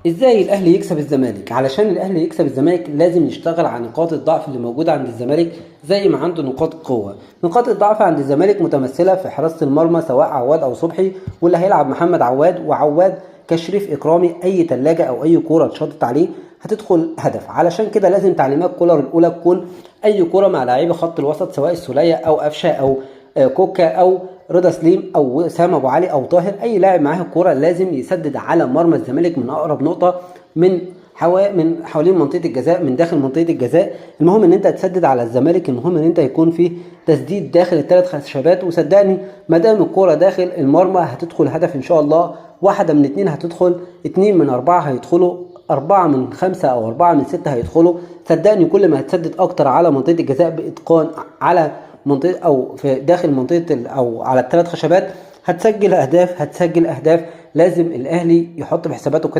ازاي الاهلي يكسب الزمالك؟ علشان الاهلي يكسب الزمالك لازم يشتغل على نقاط الضعف اللي موجوده عند الزمالك زي ما عنده نقاط قوه. نقاط الضعف عند الزمالك متمثله في حراسه المرمى سواء عواد او صبحي، واللي هيلعب محمد عواد، وعواد كشريف اكرامي اي تلاجة او اي كوره اتشاطت عليه هتدخل هدف. علشان كده لازم تعليمات كولر الاولى تكون اي كوره مع لاعبي خط الوسط سواء السوليه او قفشه او كوكا او رضا سليم او سام ابو علي او طاهر، اي لاعب معاه الكوره لازم يسدد على مرمى الزمالك من اقرب نقطه من حوالين منطقه الجزاء، من داخل منطقه الجزاء. المهم ان انت تسدد على الزمالك، المهم ان انت يكون في تسديد داخل الثلاث خشبات. وصدقني ما دام الكوره داخل المرمى هتدخل هدف ان شاء الله. واحده من اتنين هتدخل، اتنين من اربعه هيدخلوا، أربعة من خمسة أو أربعة من ستة هيدخلوا. صدقني كل ما هتسدد أكتر على منطقة الجزاء بإتقان على منطقة أو في داخل منطقة أو على الثلاث خشبات هتسجل أهداف. لازم الأهلي يحط في حساباته كده